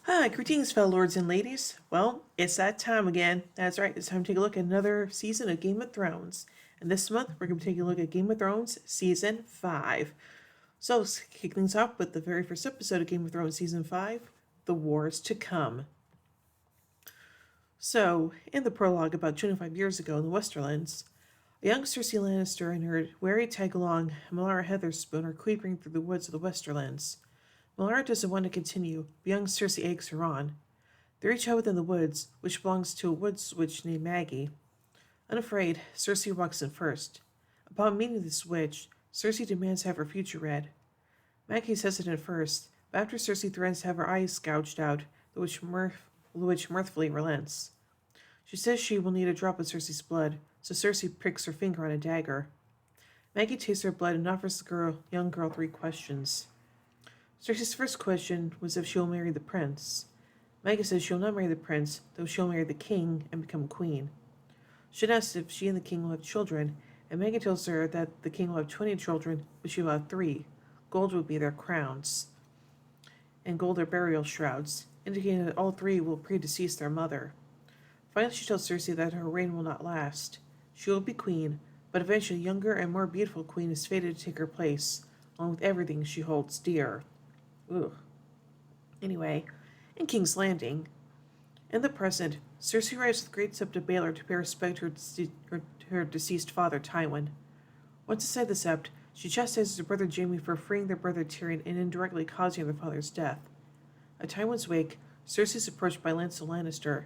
Hi, greetings, fellow lords and ladies. Well, it's that time again. That's right, it's time to take a look at another season of Game of Thrones. And this month, we're going to be taking a look at Game of Thrones Season 5. So, let's kick things off with the very first episode of Game of Thrones Season 5, The Wars to Come. So, in the prologue about 25 years ago in the Westerlands, a young Cersei Lannister and her wary tag-along Melara Heatherspoon are creeping through the woods of the Westerlands. Melara doesn't want to continue, but young Cersei eggs her on. They reach out within the woods, which belongs to a woods witch named Maggie. Unafraid, Cersei walks in first. Upon meeting this witch, Cersei demands to have her future read. Maggie's hesitant at first, but after Cersei threatens to have her eyes gouged out, the witch mirthfully relents. She says she will need a drop of Cersei's blood, so Cersei pricks her finger on a dagger. Maggie tastes her blood and offers the young girl 3 questions. Cersei's first question was if she will marry the prince. Maggie says she'll not marry the prince, though she'll marry the king and become queen. She asks if she and the king will have children, and Maggie tells her that the king will have 20 children, but she will have 3. Gold will be their crowns, and gold their burial shrouds, indicating that all 3 will predecease their mother. Finally, she tells Cersei that her reign will not last. She will be queen, but eventually a younger and more beautiful queen is fated to take her place, along with everything she holds dear. Ugh. Anyway, in King's Landing. In the present, Cersei arrives with great sept of Baelor to pay respect to her deceased father, Tywin. Once inside the sept, she chastises her brother Jaime for freeing their brother Tyrion and indirectly causing their father's death. At Tywin's wake, Cersei is approached by Lancel Lannister.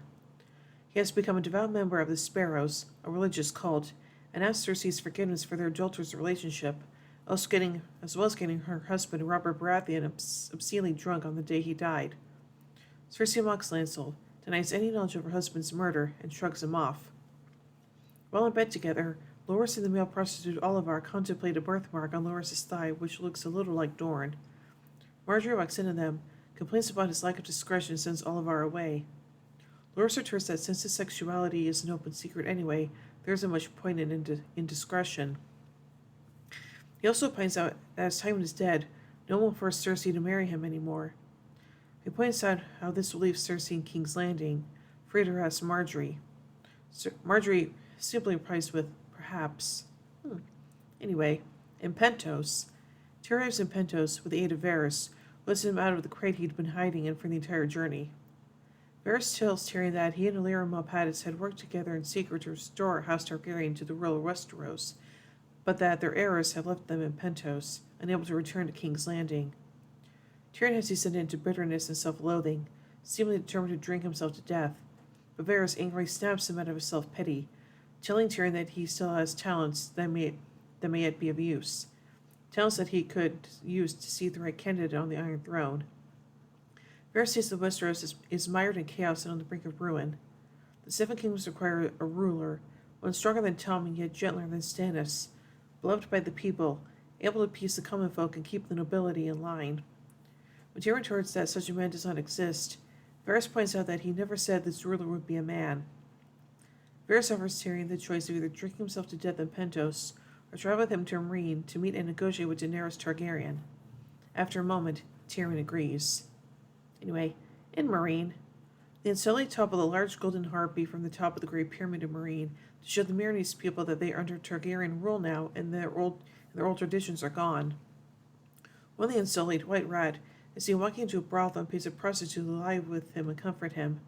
He has become a devout member of the Sparrows, a religious cult, and asks Cersei's forgiveness for their adulterous relationship, as well as getting her husband Robert Baratheon obscenely drunk on the day he died. Cersei mocks Lancel, denies any knowledge of her husband's murder, and shrugs him off. While in bed together, Loras and the male prostitute Oliver contemplate a birthmark on Loras's thigh which looks a little like Dorne. Marjorie walks into them, complains about his lack of discretion and sends Oliver away. Loras returns that since his sexuality is an open secret anyway, there isn't much point in indiscretion. He also points out that as Tywin is dead, no one will force Cersei to marry him anymore. He points out how this will leave Cersei in King's Landing, free to harass Marjorie. Marjorie simply replies with, perhaps. Anyway, in Pentos, Tyrion arrives in Pentos with the aid of Varys, who lets him out of the crate he'd been hiding in for the entire journey. Varys tells Tyrion that he and Illyrio Malpatis had worked together in secret to restore House Targaryen to the rule of Westeros, but that their errors had left them in Pentos, unable to return to King's Landing. Tyrion has descended into bitterness and self-loathing, seemingly determined to drink himself to death, but Varys angrily snaps him out of his self-pity, telling Tyrion that he still has talents that may yet be of use, talents that he could use to see the right candidate on the Iron Throne. Varys says that Westeros is mired in chaos and on the brink of ruin. The Seven Kingdoms require a ruler, one stronger than Tommen yet gentler than Stannis, beloved by the people, able to appease the common folk and keep the nobility in line. When Tyrion retorts that such a man does not exist, Varys points out that he never said this ruler would be a man. Varys offers Tyrion the choice of either drinking himself to death in Pentos or travel with him to Meereen to meet and negotiate with Daenerys Targaryen. After a moment, Tyrion agrees. Anyway, in Meereen, the Unsullied topple a large golden harpy from the top of the Great Pyramid of Meereen to show the Meereenese people that they are under Targaryen rule now and their old traditions are gone. One of the Unsullied, White Rat, is seen walking into a brothel and pays a prostitute to lie with him and comfort him.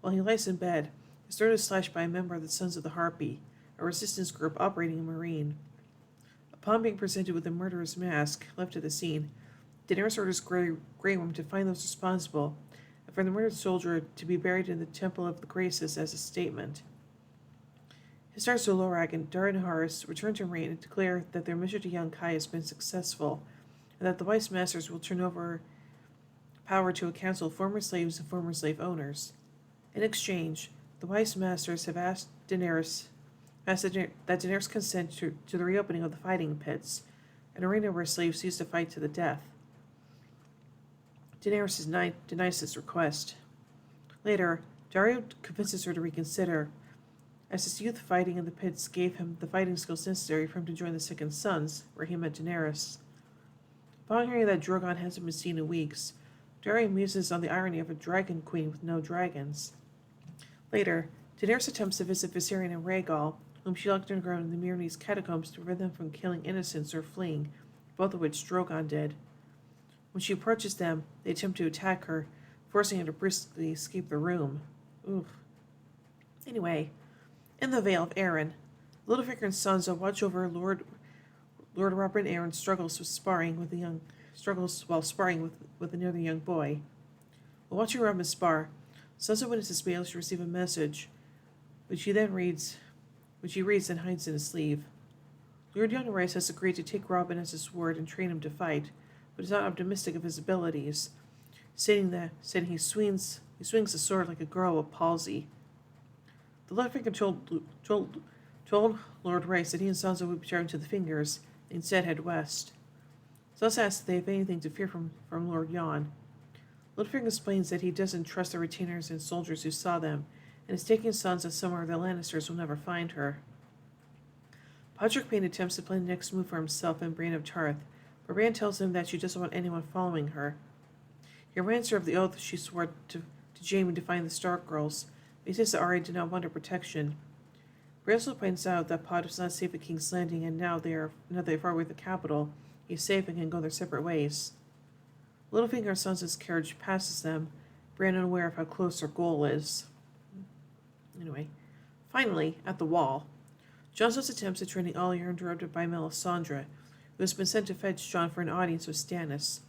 While he lies in bed, his throat is slashed by a member of the Sons of the Harpy, a resistance group operating in Meereen. Upon being presented with a murderous mask left at the scene, Daenerys orders Grey Worm to find those responsible and for the murdered soldier to be buried in the Temple of the Graces as a statement. Histars Zolorag and Dara Naharis return to Meereen and declare that their mission to young Kai has been successful, and that the Wise Masters will turn over power to a council of former slaves and former slave owners. In exchange, the Wise Masters have asked that Daenerys consent to the reopening of the fighting pits, an arena where slaves used to fight to the death. Daenerys denies this request. Later, Daario convinces her to reconsider, as his youth fighting in the pits gave him the fighting skills necessary for him to join the Second Sons, where he met Daenerys. Upon hearing that Drogon hasn't been seen in weeks, Dario muses on the irony of a dragon queen with no dragons. Later, Daenerys attempts to visit Viserion and Rhaegal, whom she locked underground in the Myrmidons' catacombs to prevent them from killing innocents or fleeing, both of which Drogon did. When she approaches them, they attempt to attack her, forcing her to briskly escape the room. Oof. Anyway, in the Vale of Arryn, Littlefinger and Sansa watch over Lord Robert Arryn struggles while sparring with another young boy. While watching Robin spar, Sansa witnesses Baelish receive a message, which he reads and hides in his sleeve. Lord Young Rice has agreed to take Robin as his ward and train him to fight, but is not optimistic of his abilities, stating he swings the sword like a girl with palsy. The Littlefinger told Lord Rice that he and Sansa would be traveling to the Fingers, and instead head west. Sansa asks if they have anything to fear from Lord Yon. Littlefinger explains that he doesn't trust the retainers and soldiers who saw them, and is taking Sansa somewhere the Lannisters will never find her. Podrick Payne attempts to plan the next move for himself and Brienne of Tarth, but Brienne tells him that she doesn't want anyone following her. He reminds her of the oath she swore to Jaime to find the Stark girls, but he says that Arya did not want her protection. Brienne also points out that Pod was not safe at King's Landing, and now they are far away from the capital. He is safe and can go their separate ways. Littlefinger and Sansa's carriage passes them, Brienne unaware of how close their goal is. Anyway, finally, at the Wall, Jon Snow's attempts at training Ollie are interrupted by Melisandre, who has been sent to fetch Jon for an audience with Stannis.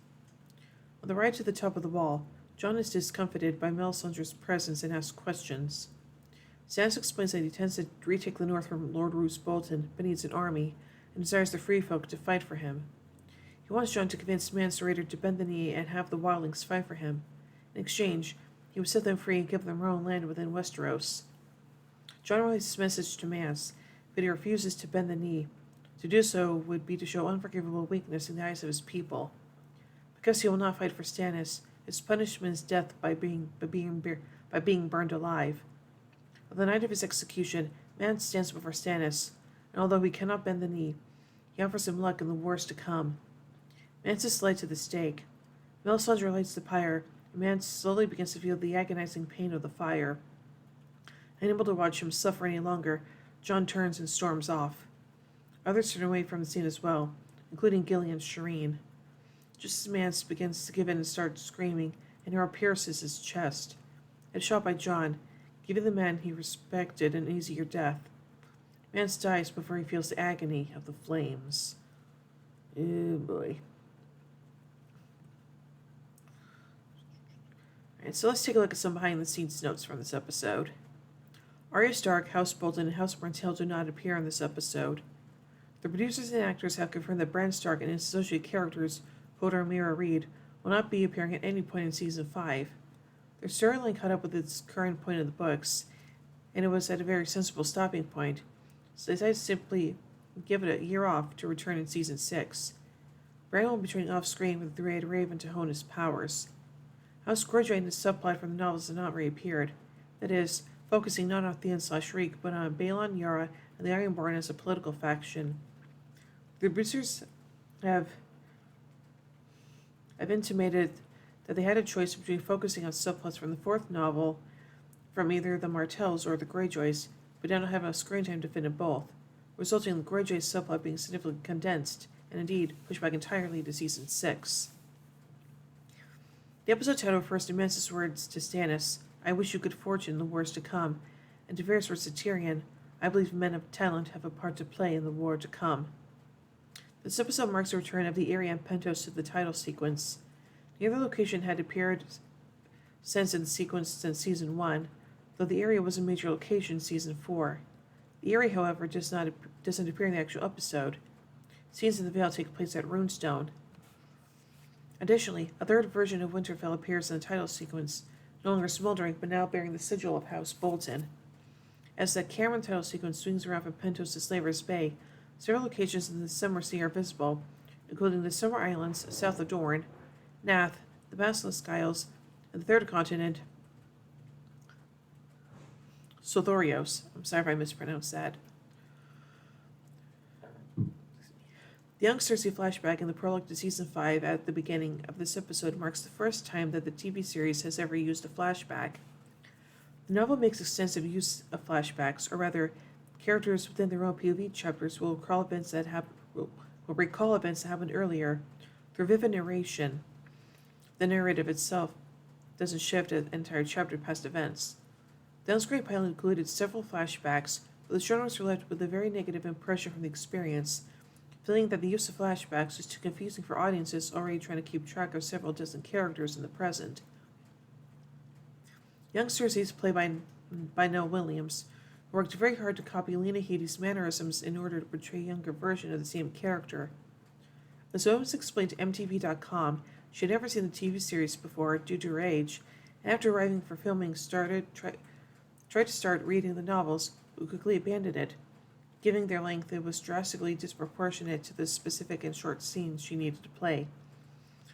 On the ride to the top of the Wall, Jon is discomfited by Melisandre's presence and asks questions. Stannis explains that he intends to retake the north from Lord Roose Bolton, but needs an army, and desires the free folk to fight for him. He wants Jon to convince Mance the Raider to bend the knee and have the wildlings fight for him. In exchange, he would set them free and give them their own land within Westeros. Jon relays his message to Mance, but he refuses to bend the knee. To do so would be to show unforgivable weakness in the eyes of his people. Because he will not fight for Stannis, his punishment is death by being burned alive. On the night of his execution, Mance stands before Stannis, and although he cannot bend the knee, he offers him luck in the wars to come. Mance is led to the stake. Melisandre lights the pyre, and Mance slowly begins to feel the agonizing pain of the fire. Unable to watch him suffer any longer, Jon turns and storms off. Others turn away from the scene as well, including Gilly and Shireen. Just as Mance begins to give in and starts screaming, an arrow pierces his chest. It's shot by Jon, giving the man he respected an easier death. Mance dies before he feels the agony of the flames. Oh boy. Alright, so let's take a look at some behind-the-scenes notes from this episode. Arya Stark, House Bolton, and House Martell do not appear in this episode. The producers and actors have confirmed that Bran Stark and his associate characters, Hodor and Mira Reed, will not be appearing at any point in Season 5. Their storyline caught up with its current point of the books, and it was at a very sensible stopping point, so they decided to simply give it a year off to return in Season 6. Bran will be training off-screen with the Red Raven to hone his powers. House Greyjoy and his subplot from the novels have not reappeared, that is, focusing not on Theon/Reek, but on Balon, Yara, and the Ironborn as a political faction. The producers have intimated that they had a choice between focusing on subplots from the fourth novel from either the Martells or the Greyjoys, but did not have enough screen time to fit in both, resulting in the Greyjoys subplot being significantly condensed, and indeed pushed back entirely to Season 6. The episode title refers to Mance's words to Stannis, "I wish you good fortune in the wars to come," and to Varys words to Tyrion, "I believe men of talent have a part to play in the war to come." This episode marks the return of the Eyrie and Pentos to the title sequence. Neither location had appeared since in the sequence since Season 1, though the area was a major location in Season 4. The Eyrie, however, doesn't appear in the actual episode. Scenes in the Vale take place at Runestone. Additionally, a third version of Winterfell appears in the title sequence, no longer smoldering but now bearing the sigil of House Bolton. As the Cameron title sequence swings around from Pentos to Slaver's Bay, several locations in the Summer Sea are visible, including the Summer Islands south of Dorne, Nath, the Basilisk Isles, and the third continent, Sothorios. I'm sorry if I mispronounced that. The young Cersei flashback in the prologue to season 5 at the beginning of this episode marks the first time that the TV series has ever used a flashback. The novel makes extensive use of flashbacks, or rather, characters within their own POV chapters will recall events that happened earlier through vivid narration. The narrative itself doesn't shift an entire chapter past events. The on-screen pilot included several flashbacks, but the showrunners were left with a very negative impression from the experience, feeling that the use of flashbacks was too confusing for audiences already trying to keep track of several dozen characters in the present. Young Cersei is played by Noah Williams, who worked very hard to copy Lena Headey's mannerisms in order to portray a younger version of the same character. As Williams explained to MTV.com, she had never seen the TV series before due to her age, and after arriving for filming tried to start reading the novels, but quickly abandoned it. Given their length, it was drastically disproportionate to the specific and short scenes she needed to play.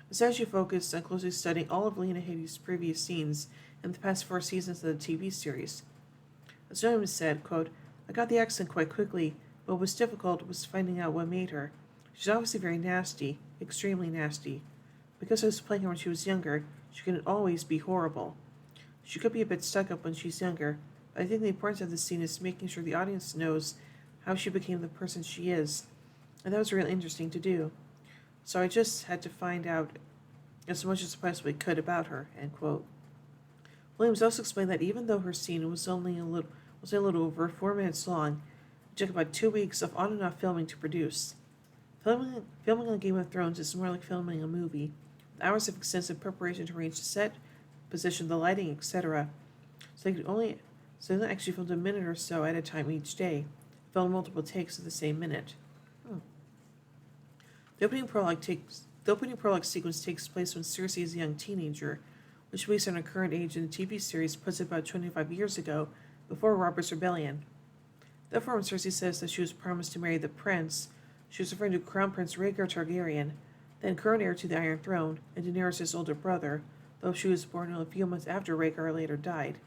Instead, she focused on closely studying all of Lena Headey's previous scenes in the past 4 seasons of the TV series. As Williams said, quote, "I got the accent quite quickly, but what was difficult was finding out what made her. She's obviously very nasty, extremely nasty. Because I was playing her when she was younger, she can always be horrible. She could be a bit stuck up when she's younger, but I think the importance of this scene is making sure the audience knows how she became the person she is, and that was really interesting to do. So I just had to find out as much as I possibly could about her," end quote. Williams also explained that even though her scene was only a little over 4 minutes long, it took about 2 weeks of on and off filming to produce. Filming on Game of Thrones is more like filming a movie, with hours of extensive preparation to arrange the set, position the lighting, etc. So they actually filmed a minute or so at a time each day, filmed multiple takes of the same minute. The opening prologue sequence takes place when Cersei is a young teenager, which based on her current age in the TV series puts it about 25 years ago, before Robert's Rebellion. Therefore, when Cersei says that she was promised to marry the prince, she was referring to Crown Prince Rhaegar Targaryen, then current heir to the Iron Throne, and Daenerys' older brother, though she was born only a few months after Rhaegar later died.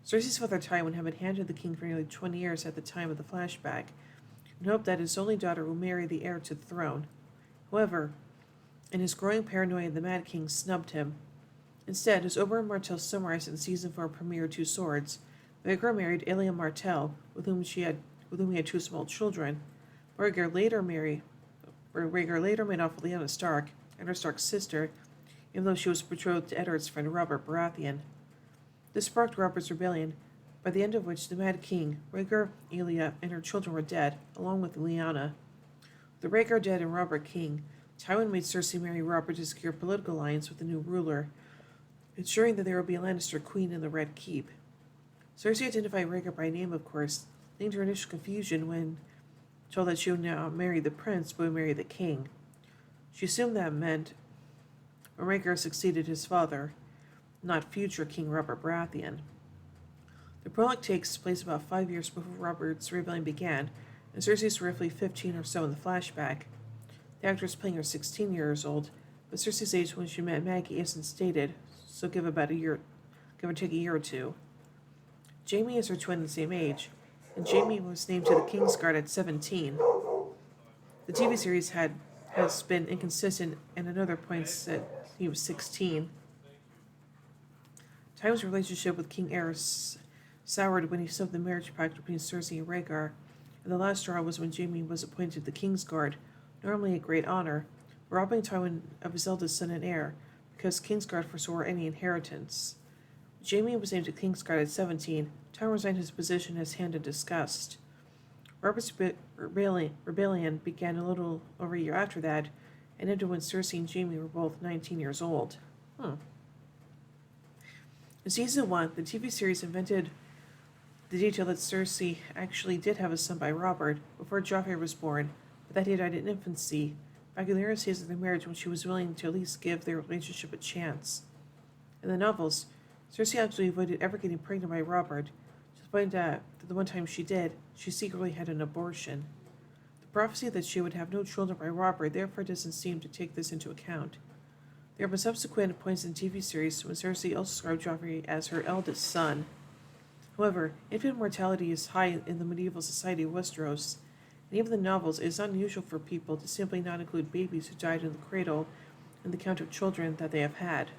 Cersei's father Tywin had been hand to the king for nearly 20 years at the time of the flashback, and hoped that his only daughter would marry the heir to the throne. However, in his growing paranoia, the Mad King snubbed him. Instead, as Oberyn Martell summarized in the season 4 premiere Two Swords, Rhaegar married Elia Martell, with whom he had 2 small children. Rhaegar later made off with Lyanna Stark, and her Stark sister, even though she was betrothed to Eddard's friend Robert Baratheon. This sparked Robert's Rebellion, by the end of which the Mad King, Rhaegar, Elia, and her children were dead, along with Lyanna. With Rhaegar dead and Robert king, Tywin made Cersei marry Robert to secure political alliance with the new ruler, ensuring that there would be a Lannister queen in the Red Keep. Cersei identified Rhaegar by name, of course, leading to her initial confusion when told that she would now marry the prince but would marry the king. She assumed that meant Rhaegar succeeded his father, not future King Robert Baratheon. The prologue takes place about 5 years before Robert's rebellion began, and Cersei is roughly 15 or so in the flashback. The actress playing her 16 years old, but Cersei's age when she met Maggie isn't stated, so give or take a year or two. Jaime is her twin the same age, and Jaime was named to the Kingsguard at 17. The TV series has been inconsistent, and at other points said he was 16. Tywin's relationship with King Aerys soured when he sealed the marriage pact between Cersei and Rhaegar, and the last straw was when Jaime was appointed the Kingsguard, normally a great honor, robbing Tywin of his eldest son and heir, because Kingsguard foreswore any inheritance. Jaime was named to Kingsguard at 17. Tywin resigned his position as hand in disgust. Robert's rebellion began a little over a year after that, and ended when Cersei and Jaime were both 19 years old. In Season 1, the TV series invented the detail that Cersei actually did have a son by Robert before Joffrey was born, but that he died in infancy, back in the early stages of their marriage when she was willing to at least give their relationship a chance. In the novels, Cersei actually avoided ever getting pregnant by Robert, to the point that the one time she did, she secretly had an abortion. The prophecy that she would have no children by Robert therefore doesn't seem to take this into account. There have been subsequent points in the TV series when Cersei also described Joffrey as her eldest son. However, infant mortality is high in the medieval society of Westeros, and even the novels, it is unusual for people to simply not include babies who died in the cradle in the count of children that they have had.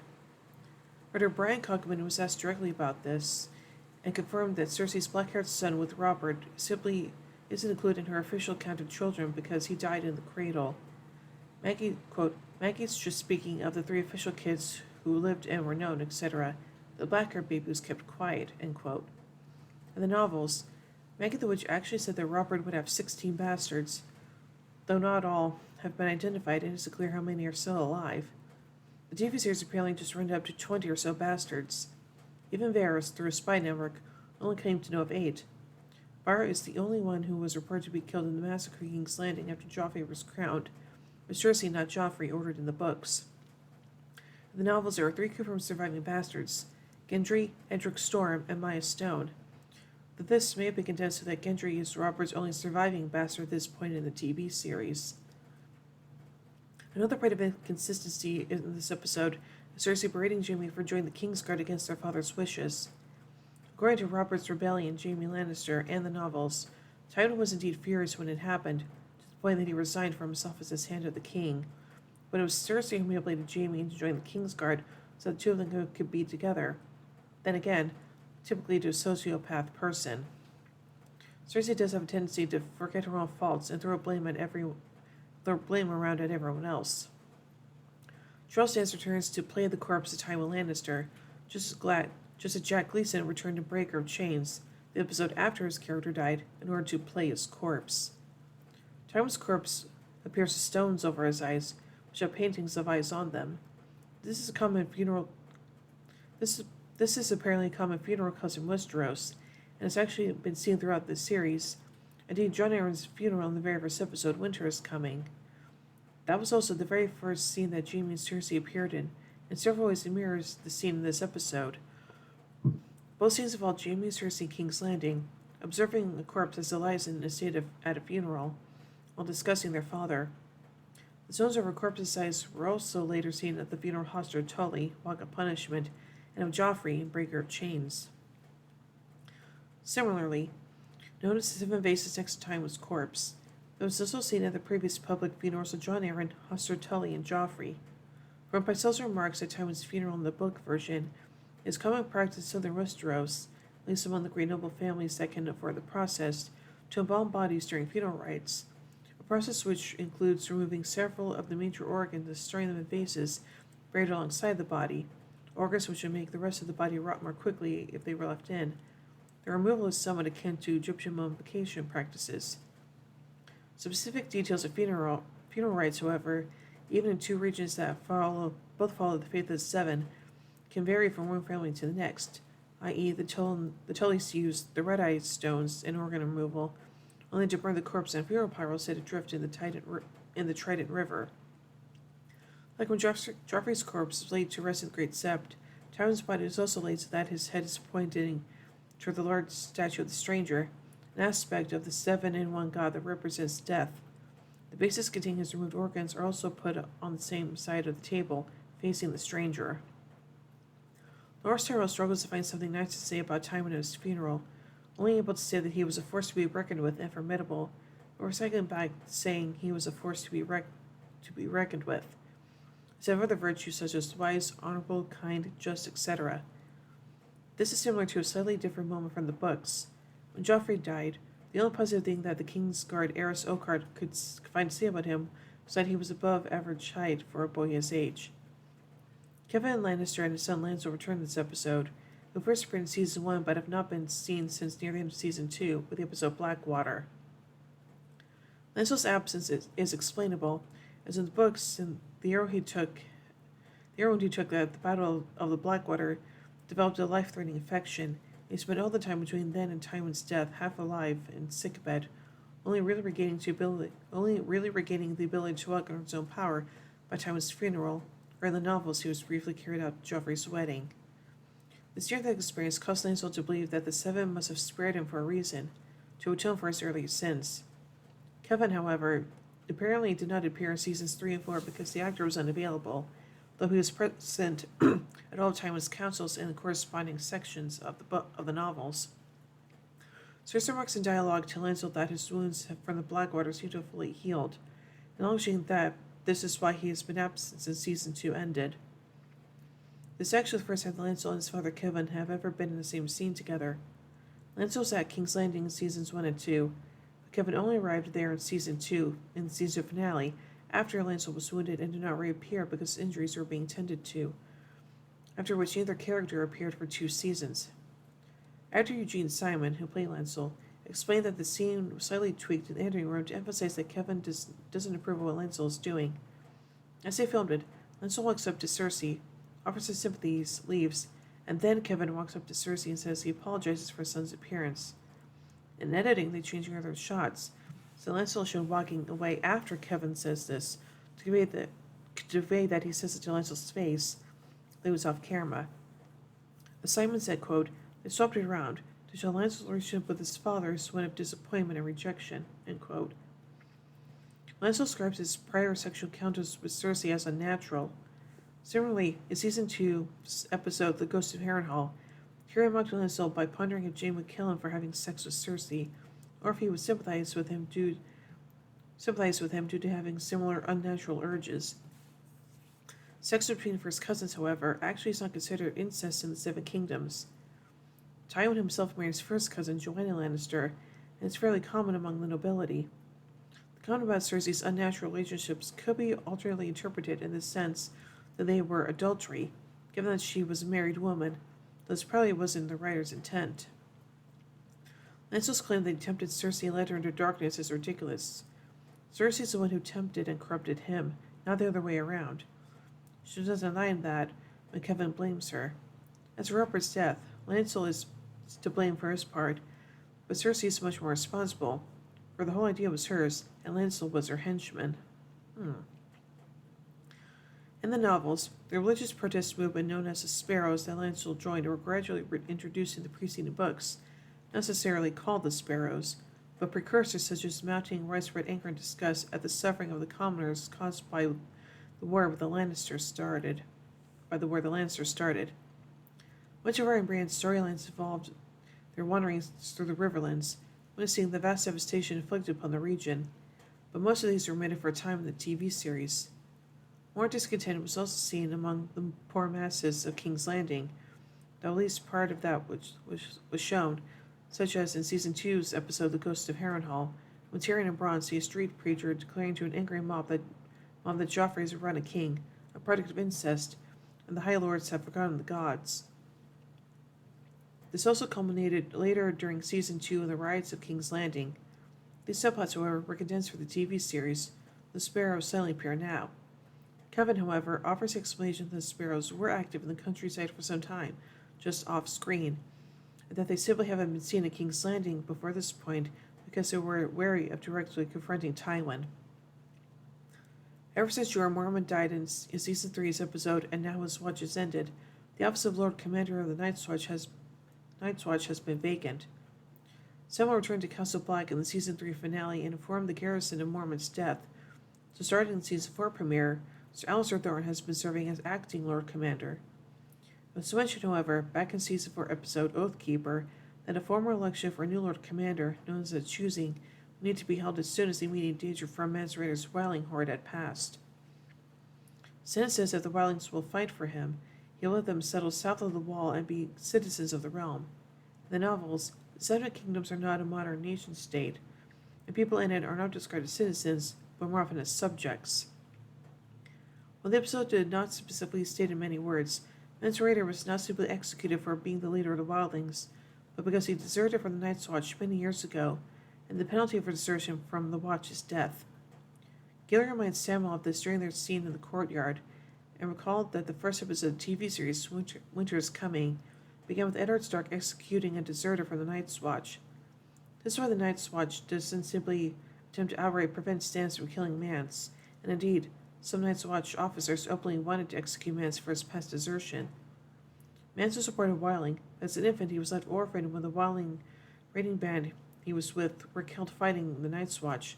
Writer Brian Cogman was asked directly about this and confirmed that Cersei's black-haired son with Robert simply isn't included in her official count of children because he died in the cradle. Maggie, quote, Maggie's just speaking of the 3 official kids who lived and were known, etc. The black-haired baby was kept quiet, end quote. In the novels, Maggie the Witch actually said that Robert would have 16 bastards, though not all have been identified and it isn't clear how many are still alive. The TV series apparently just rounded up to 20 or so bastards. Even Varys, through a spy network, only claimed to know of 8. Varys is the only one who was reported to be killed in the massacre of King's Landing after Joffrey was crowned, but Cersei, not Joffrey, ordered in the books. In the novels, there are 3 confirmed surviving bastards: Gendry, Edric Storm, and Maya Stone. But this may have been condensed so that Gendry is Robert's only surviving bastard at this point in the TV series. Another point of inconsistency in this episode is Cersei berating Jaime for joining the Kingsguard against their father's wishes. According to Robert's rebellion, Jaime Lannister, and the novels, Tywin was indeed furious when it happened, to the point that he resigned from his office as Hand of the King. But it was Cersei who manipulated Jaime to join the Kingsguard so the 2 of them could be together. Then again, typically to a sociopath person. Cersei does have a tendency to forget her own faults and throw blame around at everyone else. Charles Dance returns to play the corpse of Tywin Lannister, just as Jack Gleeson returned to Breaker of Chains, the episode after his character died, in order to play his corpse. Tywin's corpse appears with stones over his eyes, which have paintings of eyes on them. This is apparently a common funeral custom in Westeros, and has actually been seen throughout the series. Indeed, Jon Arryn's funeral in the very first episode, Winter is Coming. That was also the very first scene that Jaime and Cersei appeared in several ways it mirrors the scene in this episode. Both scenes involve Jaime and Cersei in King's Landing, observing a corpse as it lies in a state at a funeral, while discussing their father. The stones over corpse's eyes were also later seen at the funeral of Hoster Tully, Walk of Punishment, and of Joffrey in Breaker of Chains. Similarly, notice the 7 vases next to Tywin's corpse. That was also seen at the previous public funerals of Jon Arryn, Hoster Tully, and Joffrey. From Pycelle's remarks at Tywin's funeral in the book version, it is common practice in southern Westeros, at least among the great noble families that can afford the process, to embalm bodies during funeral rites, a process which includes removing several of the major organs and storing them in vases buried alongside the body, organs which would make the rest of the body rot more quickly if they were left in. The removal is somewhat akin to Egyptian mummification practices. Specific details of funeral rites, however, even in 2 regions that both follow the faith of the 7, can vary from one family to the next, i.e. the Tullys use the red-eye stones in organ removal, only to burn the corpse on funeral pyres set adrift in the Trident River. Like when Joffrey's corpse is laid to rest in the Great Sept, Tywin's body is also laid so that his head is pointing toward the large statue of the Stranger, an aspect of the 7-in-1 god that represents death. The vases containing his removed organs are also put on the same side of the table, facing the Stranger. Loras Tyrell struggles to find something nice to say about Tywin at his funeral, only able to say that he was a force to be reckoned with and formidable, but recycling back saying he was a force to be reckoned with. Instead of other virtues such as wise, honorable, kind, just, etc. This is similar to a slightly different moment from the books. When Joffrey died, the only positive thing that the Kingsguard Eris Oakheart could find to say about him was that he was above average height for a boy his age. Kevin Lannister and his son Lancel return in this episode, who first appeared in Season 1 but have not been seen since near the end of Season 2 with the episode Blackwater. Lancel's absence is explainable, as in the books, the arrow he took at the Battle of the Blackwater developed a life-threatening infection. He spent all the time between then and Tywin's death half alive and sickbed, only really regaining the ability to walk on his own power by Tywin's funeral, or in the novels he was briefly carried out at Joffrey's wedding. This near-death experience caused Lancel to believe that the 7 must have spared him for a reason, to atone for his earlier sins. Kevin, however, apparently did not appear in Seasons 3 and 4 because the actor was unavailable, though he was present at all of Tywin's councils and the corresponding sections of the novels. Cersei remarks in dialogue to Lancel that his wounds from the Blackwater seem to have fully healed, acknowledging that this is why he has been absent since Season 2 ended. This is actually the first time Lancel and his father Kevin have ever been in the same scene together. Lancel was at King's Landing in Seasons 1 and 2, but Kevin only arrived there in Season 2, in the season finale, after Lancel was wounded and did not reappear because injuries were being tended to, after which neither character appeared for 2 seasons. Actor Eugene Simon, who played Lancel, explained that the scene was slightly tweaked in the editing room to emphasize that Kevin doesn't approve of what Lancel is doing. As they filmed it, Lancel walks up to Cersei, offers his sympathies, leaves, and then Kevin walks up to Cersei and says he apologizes for his son's appearance. In editing, they change other shots, so Lancel is shown walking away after Kevin says this, to convey that he says it to Lancel's face, that he was off camera. As Simon said, quote, "They swapped it around to show Lancel's relationship with his father is one of disappointment and rejection," end quote. Lancel describes his prior sexual encounters with Cersei as unnatural. Similarly, in Season 2's episode The Ghost of Harrenhal, Tyrion mocked Lancel by pondering if Jaime would kill him for having sex with Cersei, or if he would sympathize with him due to having similar unnatural urges. Sex between first cousins, however, actually is not considered incest in the Seven Kingdoms. Tywin himself married his first cousin, Joanna Lannister, and it's fairly common among the nobility. The comment about Cersei's unnatural relationships could be alternately interpreted in the sense that they were adultery, given that she was a married woman, though this probably wasn't the writer's intent. Lancel's claim that he tempted Cersei and led her into darkness is ridiculous. Cersei is the one who tempted and corrupted him, not the other way around. She doesn't deny that when Kevin blames her. As for Rupert's death, Lancel is to blame for his part, but Cersei is much more responsible, for the whole idea was hers, and Lancel was her henchman. In the novels, the religious protest movement known as the Sparrows that Lancel joined were gradually introduced in the preceding books, not necessarily called the Sparrows, but precursors such as mounting widespread anger and disgust at the suffering of the commoners caused by the war the Lannisters started. Much of Iron Brand's storylines involved their wanderings through the Riverlands, witnessing the vast devastation inflicted upon the region, but most of these were omitted for a time in the TV series. More discontent was also seen among the poor masses of King's Landing, though at least part of that which was shown, such as in Season 2's episode The Ghost of Harrenhal, when Tyrion and Bronn see a street preacher declaring to an angry mob that Joffrey is a king, a product of incest, and the High Lords have forgotten the gods. This also culminated later during Season 2 in the riots of King's Landing. These subplots, however, were condensed for the TV series. The Sparrows suddenly appear now. Kevin, however, offers explanation that the Sparrows were active in the countryside for some time, just off-screen, and that they simply haven't been seen at King's Landing before this point because they were wary of directly confronting Tywin. Ever since Jorah Mormont died in Season 3's episode And Now His Watch Is Ended, the office of Lord Commander of the Night's Watch has been vacant. Someone returned to Castle Black in the Season 3 finale and informed the garrison of Mormont's death, so starting in the Season 4 premiere, Sir Alistair Thorne has been serving as acting Lord Commander. It was mentioned, however, back in Season 4 episode Oathkeeper, that a formal election for a new Lord Commander, known as the Choosing, would need to be held as soon as the immediate danger from Mance Rayder's Wildling horde had passed. Stannis says that the Wildlings will fight for him. He'll let them settle south of the Wall and be citizens of the realm. In the novels, the Seven Kingdoms are not a modern nation-state, and people in it are not described as citizens, but more often as subjects. While the episode did not specifically state in many words, Mance Rayder was not simply executed for being the leader of the Wildlings, but because he deserted from the Night's Watch many years ago, and the penalty for desertion from the Watch is death. Gilly reminds Samuel of this during their scene in the courtyard, and recalled that the first episode of the TV series Winter is Coming began with Eddard Stark executing a deserter from the Night's Watch. This is why the Night's Watch doesn't simply attempt to outright prevent Stannis from killing Mance, and indeed, some Night's Watch officers openly wanted to execute Mance for his past desertion. Mance was a part of Wildling. As an infant, he was left orphaned when the Wildling raiding band he was with were killed fighting the Night's Watch,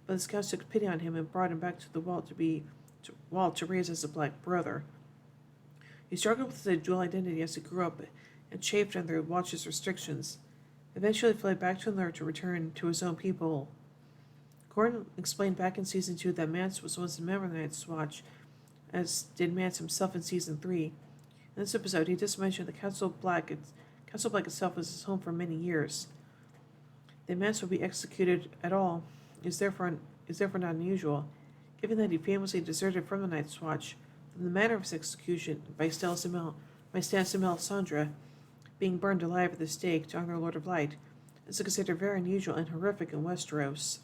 but the scouts took pity on him and brought him back to the Wall to raise as a black brother. He struggled with the dual identity as he grew up and chafed under the Watch's restrictions. eventually fled back to Alert to return to his own people. Gordon explained back in Season 2 that Mance was once a member of the Night's Watch, as did Mance himself in Season 3. In this episode, he just mentioned that Castle Black itself was his home for many years. That Mance would be executed at all is therefore not unusual, given that he famously deserted from the Night's Watch. From the manner of his execution by Stan Melisandre, being burned alive at the stake to honor Lord of Light, is considered very unusual and horrific in Westeros.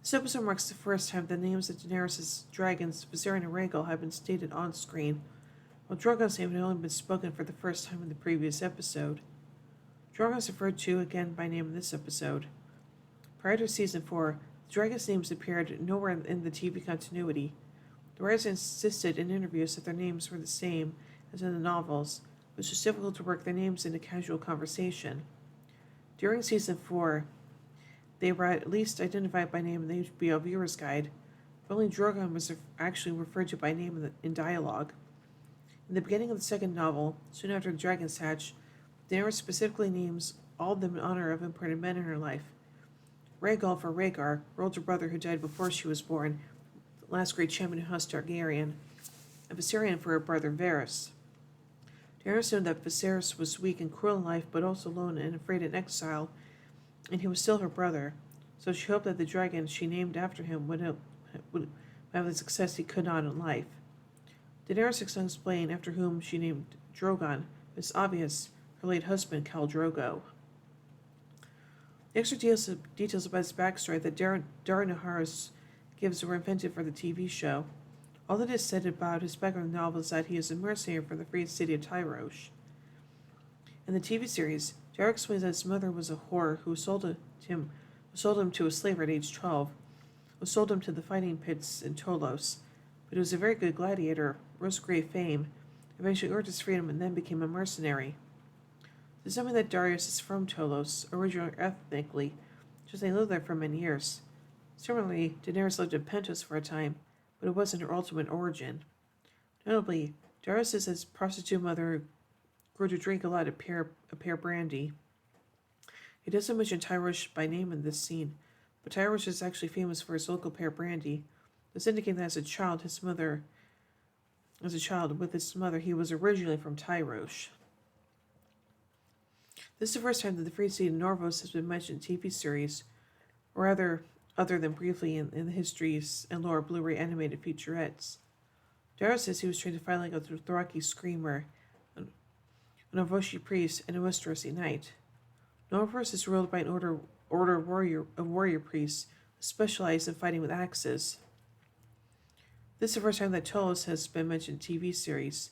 This episode marks the first time the names of Daenerys' dragons, Viserion and Rhaegal, have been stated on screen, while Drogon's name had only been spoken for the first time in the previous episode. Drogon is referred to again by name in this episode. Prior to Season 4, the dragons' names appeared nowhere in the TV continuity. The writers insisted in interviews that their names were the same as in the novels, which was difficult to work their names into casual conversation. During Season 4, they were at least identified by name in the HBO Viewer's Guide, but only Drogon was actually referred to by name in dialogue. In the beginning of the second novel, soon after the dragons hatch, Daenerys specifically names all of them in honor of important men in her life. Rhaegal for Rhaegar, her older brother who died before she was born, the last great champion of House Targaryen, and Viserion for her brother Varys. Daenerys knew that Viserys was weak and cruel in life, but also alone and afraid in exile, and he was still her brother, so she hoped that the dragon she named after him would have the success he could not in life. Daenerys explained after whom she named Drogon, but it's obvious her late husband, Khal Drogo. The extra details about his backstory that Dara Naharis gives were invented for the TV show. All that is said about his background in the novel is that he is a mercenary from the free city of Tyrosh. In the TV series, Dara explains that his mother was a whore who sold him to a slaver at age 12, who sold him to the fighting pits in Tolos, but he was a very good gladiator, rose to great fame, eventually earned his freedom and then became a mercenary. There's something that Darius is from Tolos, originally ethnically, just they lived there for many years. Similarly, Daenerys lived in Pentos for a time, but it wasn't her ultimate origin. Notably, Darius' prostitute mother grew to drink a lot of pear brandy. He doesn't mention Tyrosh by name in this scene, but Tyrosh is actually famous for his local pear brandy. This indicating that as a child, with his mother, he was originally from Tyrosh. This is the first time that the free city of Norvos has been mentioned in TV series, or rather, other than briefly in the histories and lore of Blu-ray animated featurettes. Darius says he was trained to fight like a Dothraki screamer, a Norvoshi priest, and a Westerosi knight. Norvos is ruled by an order of warrior priests who specialize in fighting with axes. This is the first time that Tolos has been mentioned in TV series.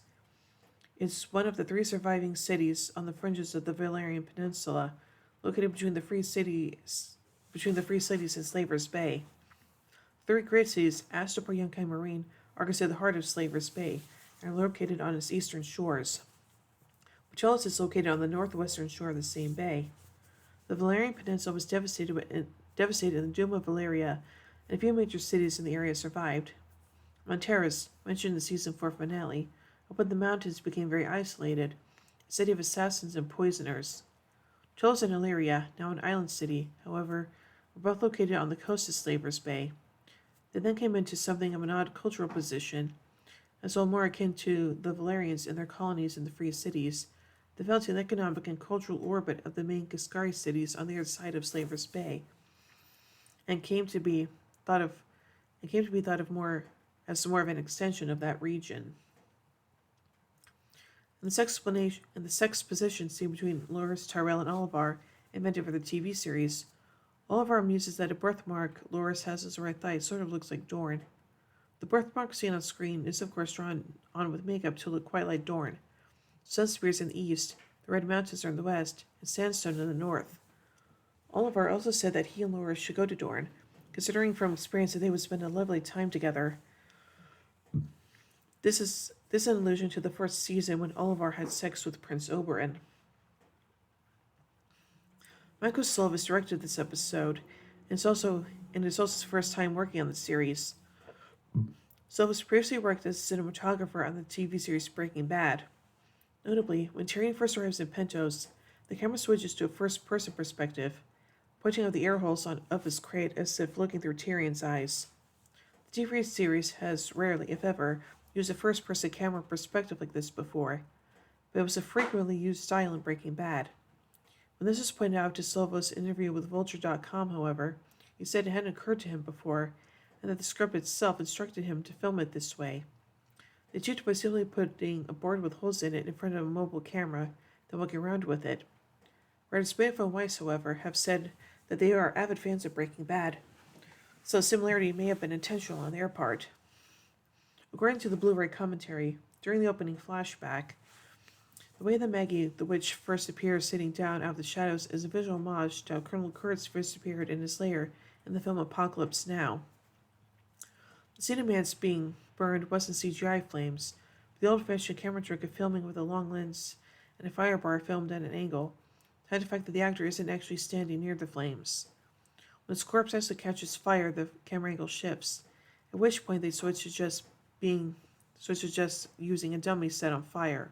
It's one of the 3 surviving cities on the fringes of the Valerian Peninsula, located between the free cities and Slaver's Bay. 3 great cities, Astapor, Yunkai, Marine, are considered the heart of Slaver's Bay and are located on its eastern shores. Tolos is located on the northwestern shore of the same bay. The Valerian Peninsula was devastated in the Doom of Valyria, and a few major cities in the area survived. Monterras, mentioned in the Season 4 finale, when the mountains became very isolated, a city of assassins and poisoners. Tolos and Illyria, now an island city, however, were both located on the coast of Slaver's Bay. They then came into something of an odd cultural position, as well more akin to the Valerians in their colonies in the free cities. They fell to an economic and cultural orbit of the main Cascari cities on the other side of Slaver's Bay, and came to be thought of more as more of an extension of that region. And the sex position seen between Loras, Tyrell, and Olivar, invented for the TV series, Olivar muses that a birthmark Loras has as her right thigh sort of looks like Dorne. The birthmark seen on screen is of course drawn on with makeup to look quite like Dorne. Sunspear is in the east, the Red Mountains are in the west, and Sandstone in the north. Olivar also said that he and Loras should go to Dorne, considering from experience that they would spend a lovely time together. This is an allusion to the first season when Olivar had sex with Prince Oberyn. Michael Silvas directed this episode, and it's also his first time working on the series. Silvas previously worked as a cinematographer on the TV series Breaking Bad. Notably, when Tyrion first arrives in Pentos, The camera switches to a first-person perspective, pointing out the air holes of his crate as if looking through Tyrion's eyes. The TV series has rarely, if ever, used a first-person camera perspective like this before, but it was a frequently used style in Breaking Bad. When this was pointed out to Silva's interview with Vulture.com, however, he said it hadn't occurred to him before, and that the script itself instructed him to film it this way. They achieved by simply putting a board with holes in it in front of a mobile camera, then walking around with it. Writers Banff and Weiss, however, have said that they are avid fans of Breaking Bad, so similarity may have been intentional on their part. According to the Blu-ray commentary, during the opening flashback, the way that Maggie the Witch first appears sitting down out of the shadows is a visual homage to how Colonel Kurtz first appeared in his lair in the film Apocalypse Now. The scene of Mance being burned wasn't CGI flames, but the old-fashioned camera trick of filming with a long lens and a fire bar filmed at an angle, had the fact that the actor isn't actually standing near the flames. When his corpse actually catches fire, the camera angle shifts, at which point they switch to just using a dummy set on fire.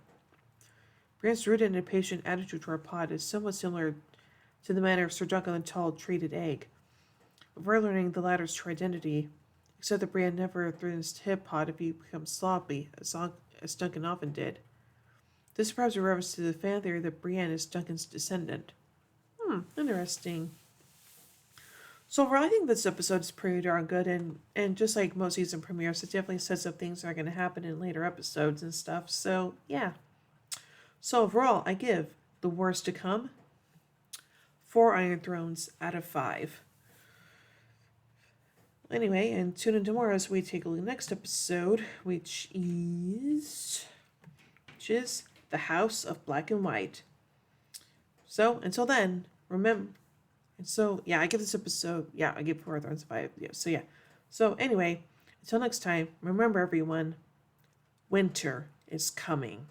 Brienne's rooted and impatient attitude toward Pod is somewhat similar to the manner of Sir Duncan Tall treated Egg. Before learning the latter's true identity, except that Brienne never threatens to hit Pod if he becomes sloppy, as Duncan often did. This perhaps a reference to the fan theory that Brienne is Duncan's descendant. Interesting. So overall, I think this episode is pretty darn good, and just like most season premieres, it definitely sets up things that are going to happen in later episodes and stuff, so yeah. So overall, I give The Wars to Come 4 Iron Thrones out of 5. Anyway, and tune in tomorrow as we take a look at the next episode, which is The House of Black and White. So, until then, remember... I give this episode... I give 4 Thrones 5. So, anyway, until next time, remember everyone, winter is coming.